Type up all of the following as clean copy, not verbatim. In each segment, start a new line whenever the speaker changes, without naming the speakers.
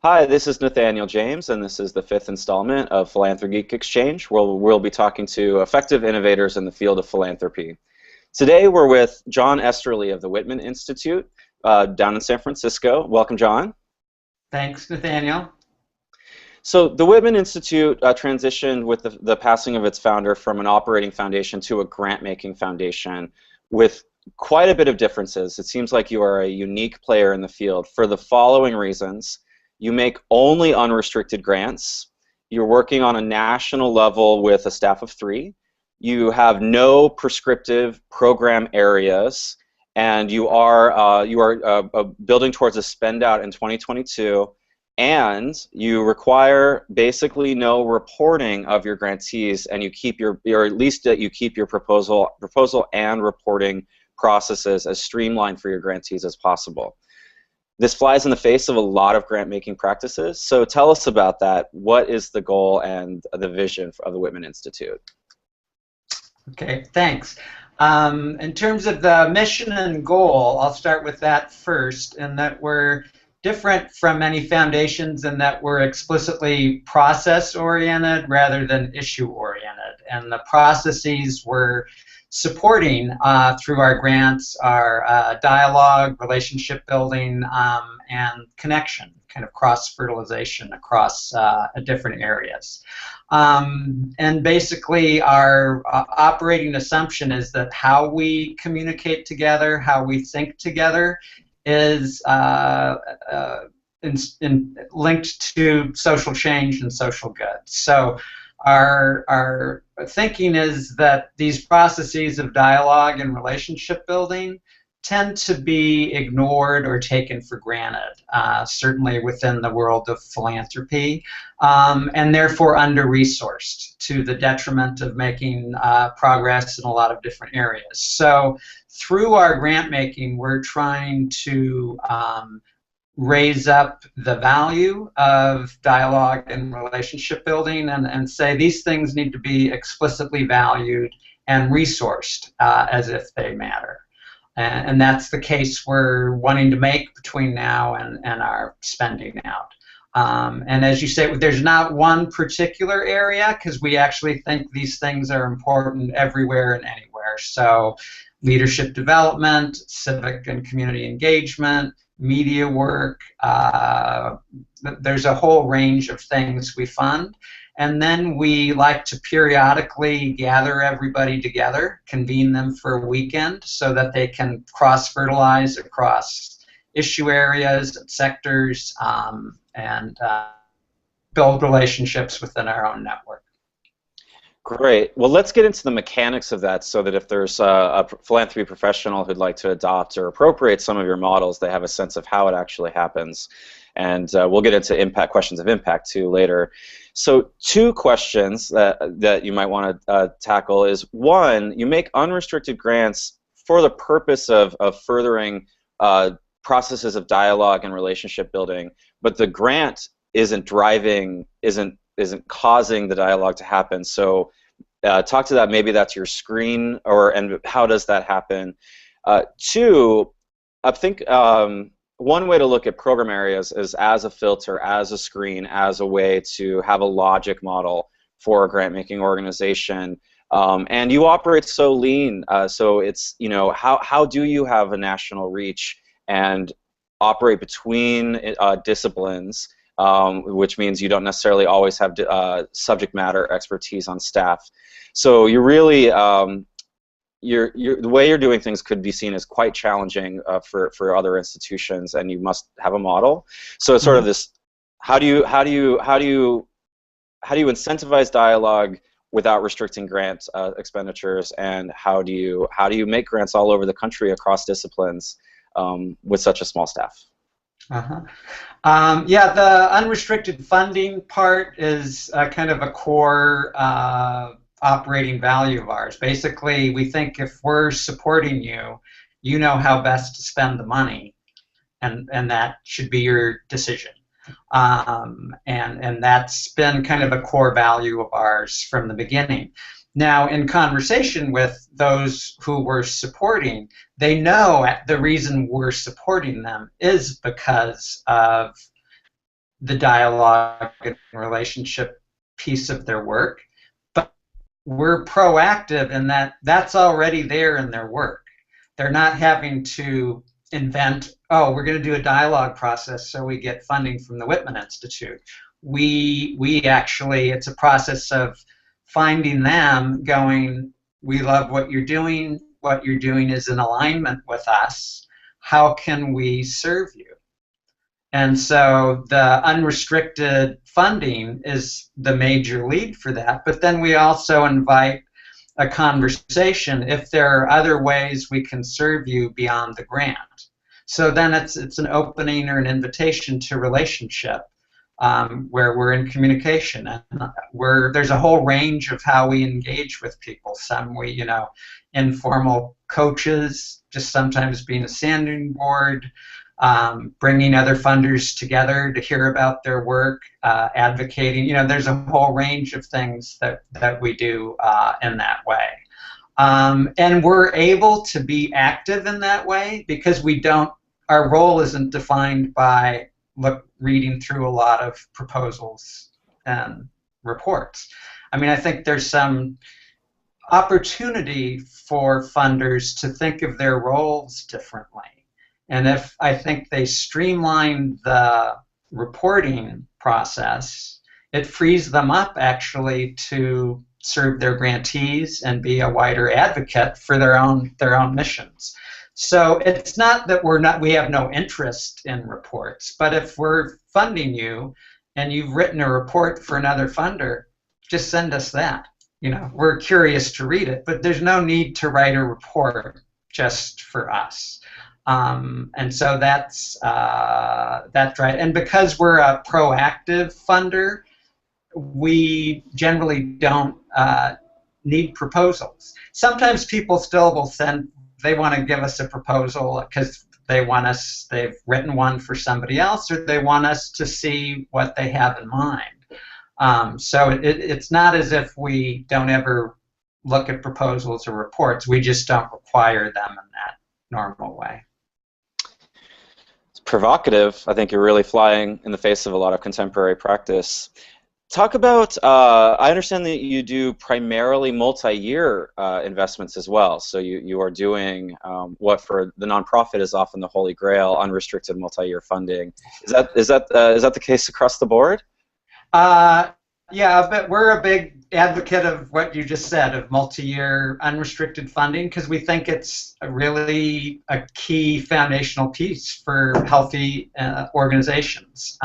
Hi, this is Nathaniel James, and this is the fifth installment of Philanthropy Geek Exchange, where we'll be talking to effective innovators in the field of philanthropy. Today, we're with John Esterle of the Whitman Institute down in San Francisco. Welcome, John.
Thanks, Nathaniel.
So, the Whitman Institute transitioned with the passing of its founder from an operating foundation to a grant-making foundation with quite a bit of differences. It seems like you are a unique player in the field for the following reasons. You make only unrestricted grants. You're working on a national level with a staff of 3. You have no prescriptive program areas, and you are building towards a spend out in 2022. And you require basically no reporting of your grantees, and you keep or at least that you keep your proposal and reporting processes as streamlined for your grantees as possible. This flies in the face of a lot of grant-making practices. So tell us about that. What is the goal and the vision of the Whitman Institute?
Okay, thanks. In terms of the mission and goal, I'll start with that first, in that we're different from many foundations in that we're explicitly process-oriented rather than issue-oriented. And the processes we're supporting through our grants are dialogue, relationship building, and connection, kind of cross-fertilization across different areas. And basically our operating assumption is that how we communicate together, how we think together, is linked to social change and social good. So our thinking is that these processes of dialogue and relationship building tend to be ignored or taken for granted, certainly within the world of philanthropy, and therefore under-resourced to the detriment of making progress in a lot of different areas. So through our grant making, we're trying to raise up the value of dialogue and relationship building and say these things need to be explicitly valued and resourced as if they matter. And that's the case we're wanting to make between now and our spending out. And as you say, there's not one particular area, because we actually think these things are important everywhere and anywhere. So leadership development, civic and community engagement, media work, there's a whole range of things we fund. And then we like to periodically gather everybody together, convene them for a weekend so that they can cross-fertilize across issue areas, sectors, and build relationships within our own network.
Great. Well, let's get into the mechanics of that so that if there's a philanthropy professional who'd like to adopt or appropriate some of your models, they have a sense of how it actually happens. And we'll get into questions of impact too later. So 2 questions that you might want to tackle is, one, you make unrestricted grants for the purpose of furthering processes of dialogue and relationship building, but the grant isn't causing the dialogue to happen. So talk to that. Maybe that's your screen, and how does that happen? 2, I think one way to look at program areas is as a filter, as a screen, as a way to have a logic model for a grant-making organization. And you operate so lean, so it's, how do you have a national reach and operate between disciplines? Which means you don't necessarily always have subject matter expertise on staff. So you're really, the way you're doing things could be seen as quite challenging for other institutions, and you must have a model. So it's sort of this: how do you incentivize dialogue without restricting grant expenditures, and how do you make grants all over the country across disciplines with such a small staff?
Yeah, the unrestricted funding part is kind of a core operating value of ours. Basically, we think if we're supporting you, you know how best to spend the money, and that should be your decision. And that's been kind of a core value of ours from the beginning. Now, in conversation with those who we're supporting, they know the reason we're supporting them is because of the dialogue and relationship piece of their work, but we're proactive in that that's already there in their work. They're not having to invent, oh, we're going to do a dialogue process so we get funding from the Whitman Institute. We actually, it's a process of finding them, going, we love what you're doing is in alignment with us. How can we serve you? And so the unrestricted funding is the major lead for that. But then we also invite a conversation if there are other ways we can serve you beyond the grant. So then it's an opening or an invitation to relationship, where we're in communication, and there's a whole range of how we engage with people. Some we, informal coaches, just sometimes being a sounding board, bringing other funders together to hear about their work, advocating. There's a whole range of things that we do in that way. And we're able to be active in that way because our role isn't defined by reading through a lot of proposals and reports. I think there's some opportunity for funders to think of their roles differently. And if I think they streamline the reporting process, it frees them up actually to serve their grantees and be a wider advocate for their own missions. So it's not that we have no interest in reports, but if we're funding you and you've written a report for another funder, just send us that. We're curious to read it, but there's no need to write a report just for us. And so that's right. And because we're a proactive funder, we generally don't need proposals. Sometimes people still will they want to give us a proposal because they've written one for somebody else, or they want us to see what they have in mind. So it's not as if we don't ever look at proposals or reports. We just don't require them in that normal way.
It's provocative. I think you're really flying in the face of a lot of contemporary practice. Talk about, I understand that you do primarily multi-year investments as well. So you are doing what for the nonprofit is often the holy grail, unrestricted multi-year funding. Is that the case across the board?
Yeah, but we're a big advocate of what you just said, of multi-year unrestricted funding, because we think it's really a key foundational piece for healthy organizations.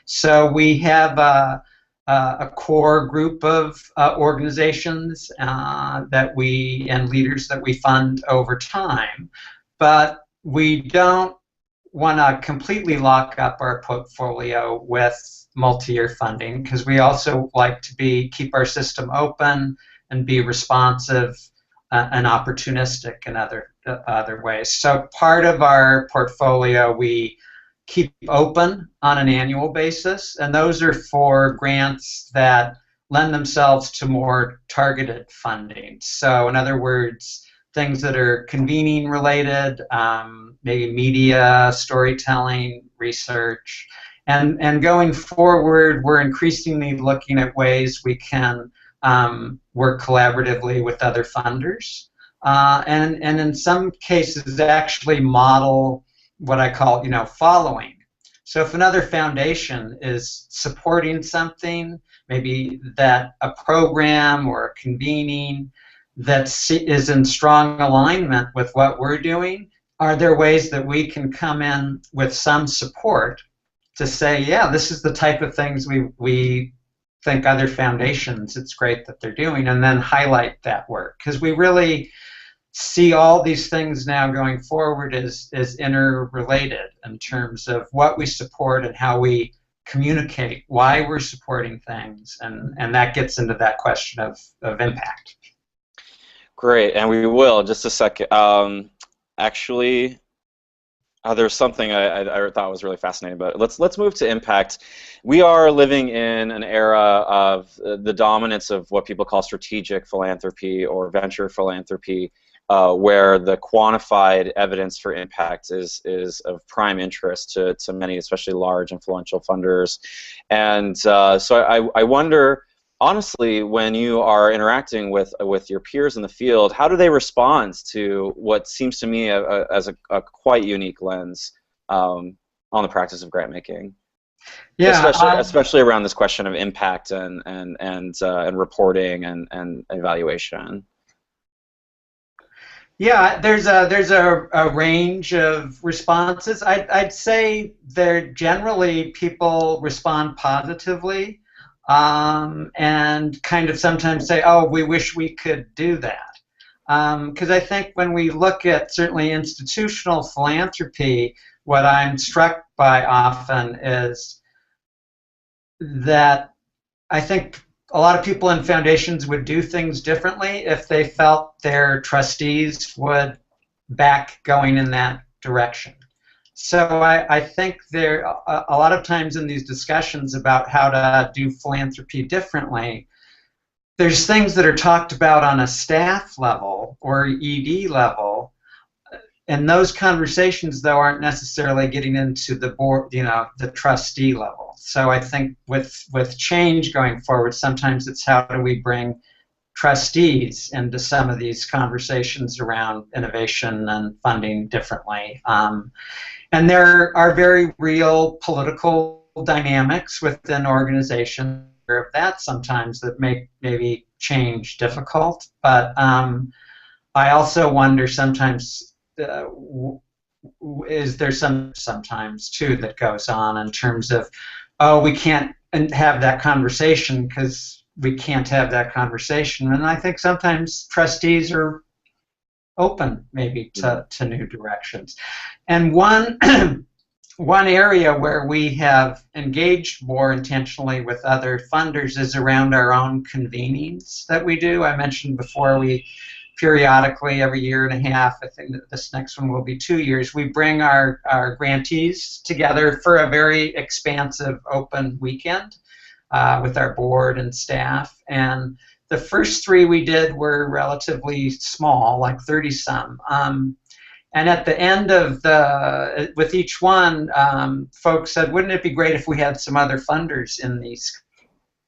So we have a core group of organizations and leaders that we fund over time, but we don't want to completely lock up our portfolio with multi-year funding, because we also like to keep our system open and be responsive and opportunistic in other ways. So part of our portfolio we keep open on an annual basis, and those are for grants that lend themselves to more targeted funding. So in other words, things that are convening related, maybe media, storytelling, research. And going forward, we're increasingly looking at ways we can work collaboratively with other funders, and in some cases actually model what I call, following. So if another foundation is supporting something, maybe that a program or a convening that is in strong alignment with what we're doing, are there ways that we can come in with some support to say, yeah, this is the type of things we think other foundations, it's great that they're doing, and then highlight that work. Because we really see all these things now going forward as interrelated in terms of what we support and how we communicate why we're supporting things, and that gets into that question of impact.
Great, and we will, just a second. Actually, there's something I thought was really fascinating about it. Let's move to impact. We are living in an era of the dominance of what people call strategic philanthropy or venture philanthropy, where the quantified evidence for impact is of prime interest to many, especially large influential funders. And so I wonder, honestly, when you are interacting with your peers in the field, how do they respond to what seems to me as a quite unique lens on the practice of grant making?
Yeah,
Especially around this question of impact and reporting and evaluation.
yeah. There's a range of responses. I'd say they're generally people respond positively, and kind of sometimes say, "Oh, we wish we could do that." Because I think when we look at certainly institutional philanthropy, what I'm struck by often is that I think a lot of people in foundations would do things differently if they felt their trustees would back going in that direction. So I think there a lot of times in these discussions about how to do philanthropy differently, there's things that are talked about on a staff level or ED level, and those conversations, though, aren't necessarily getting into the board, the trustee level. So I think with change going forward, sometimes it's how do we bring trustees into some of these conversations around innovation and funding differently. And there are very real political dynamics within organizations of that sometimes that make maybe change difficult. But I also wonder sometimes, is there sometimes too that goes on in terms of, oh, we can't have that conversation because we can't have that conversation. And I think sometimes trustees are open maybe to new directions. And one one area where we have engaged more intentionally with other funders is around our own convenings that we do. I mentioned before, we periodically, every year and a half, I think that this next one will be 2 years, we bring our grantees together for a very expansive open weekend with our board and staff. And the first 3 we did were relatively small, like 30-some. And at the end of with each one, folks said, wouldn't it be great if we had some other funders in these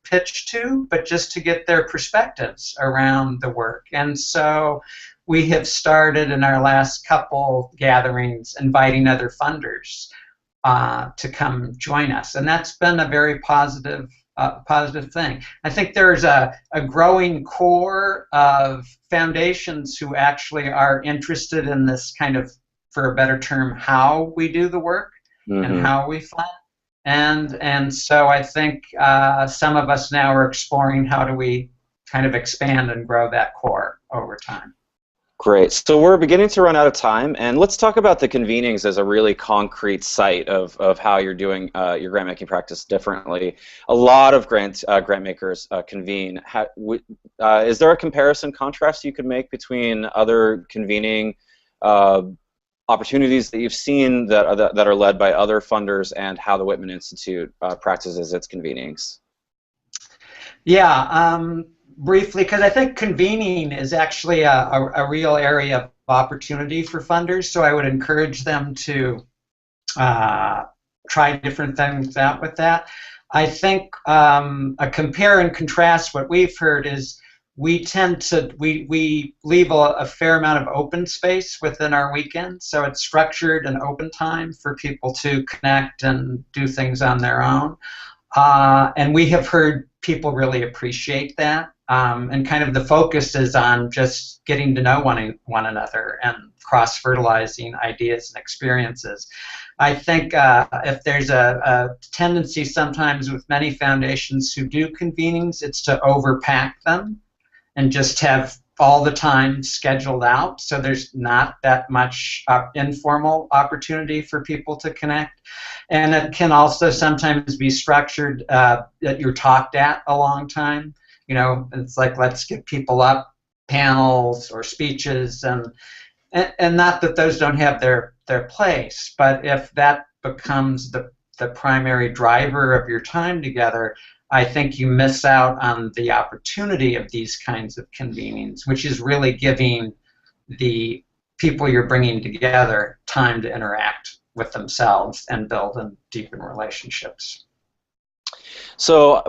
pitch to, but just to get their perspectives around the work. And so we have started in our last couple gatherings inviting other funders to come join us. And that's been a very positive thing. I think there's a growing core of foundations who actually are interested in this kind of, for a better term, how we do the work and how we fund. And so I think some of us now are exploring how do we kind of expand and grow that core over time.
Great. So we're beginning to run out of time, and let's talk about the convenings as a really concrete site of how you're doing your grant making practice differently. A lot of grant makers convene. Is there a comparison contrast you could make between other convening opportunities that you've seen that are led by other funders and how the Whitman Institute practices its convenings?
Yeah. Briefly, because I think convening is actually a real area of opportunity for funders, so I would encourage them to try different things out with that. I think a compare and contrast, what we've heard is we leave a fair amount of open space within our weekend, so it's structured and open time for people to connect and do things on their own. And we have heard people really appreciate that. And kind of the focus is on just getting to know one another and cross-fertilizing ideas and experiences. I think if there's a tendency sometimes with many foundations who do convenings, it's to overpack them and just have all the time scheduled out, so there's not that much informal opportunity for people to connect. And it can also sometimes be structured that you're talked at a long time. It's like, let's get people up, panels or speeches, and not that those don't have their place, but if that becomes the primary driver of your time together, I think you miss out on the opportunity of these kinds of convenings, which is really giving the people you're bringing together time to interact with themselves and build and deepen relationships.
So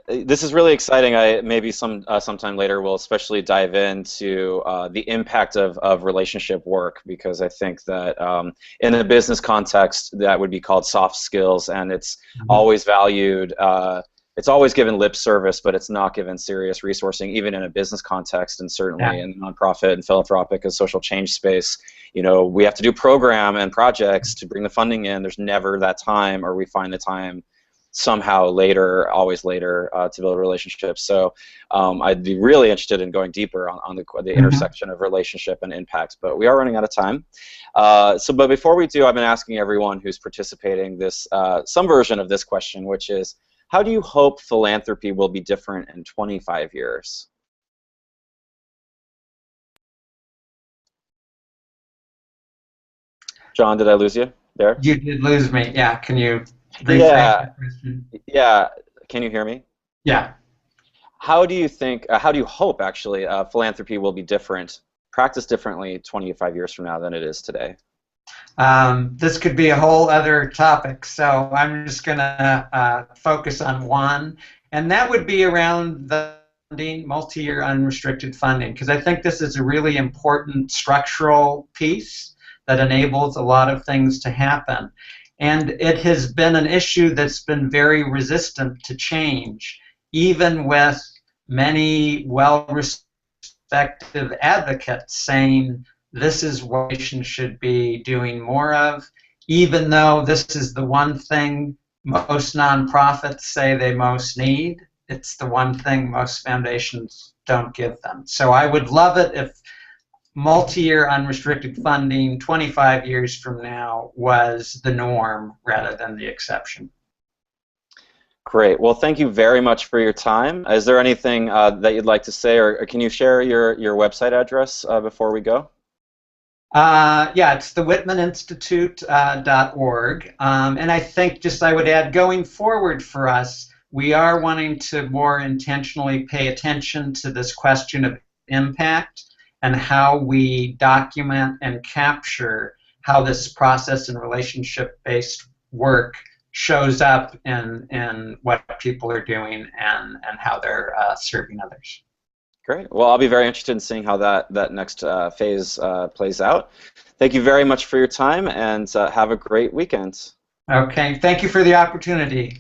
this is really exciting. Maybe sometime later we'll especially dive into the impact of relationship work, because I think that in a business context that would be called soft skills, and it's always valued. It's always given lip service, but it's not given serious resourcing, even in a business context, and certainly in the nonprofit and philanthropic and social change space. You know, we have to do program and projects to bring the funding in. There's never that time, or we find the time somehow later, always later, to build relationships. So I'd be really interested in going deeper on the intersection of relationship and impact, but we are running out of time. But before we do, I've been asking everyone who's participating this some version of this question, which is, how do you hope philanthropy will be different in 25 years? John, did I lose you there?
You did lose me. Yeah, can you rephrase
Yeah.
the question?
Yeah. Can you hear me?
Yeah.
How do you think, how do you hope, actually, philanthropy will be different, practiced differently 25 years from now than it is today?
This could be a whole other topic, so I'm just going to focus on one, and that would be around the funding, multi-year unrestricted funding, because I think this is a really important structural piece that enables a lot of things to happen. And it has been an issue that's been very resistant to change, even with many well-respected advocates saying this is what nations should be doing more of, even though this is the one thing most nonprofits say they most need. It's the one thing most foundations don't give them. So I would love it if multi-year unrestricted funding 25 years from now was the norm rather than the exception.
Great. Well, thank you very much for your time. Is there anything that you'd like to say, or can you share your website address before we go?
Yeah, it's the whitmaninstitute.org. And I think just I would add, going forward for us, we are wanting to more intentionally pay attention to this question of impact and how we document and capture how this process and relationship-based work shows up in what people are doing and how they're serving others.
Great. Well, I'll be very interested in seeing how that next phase plays out. Thank you very much for your time, and have a great weekend.
Okay. Thank you for the opportunity.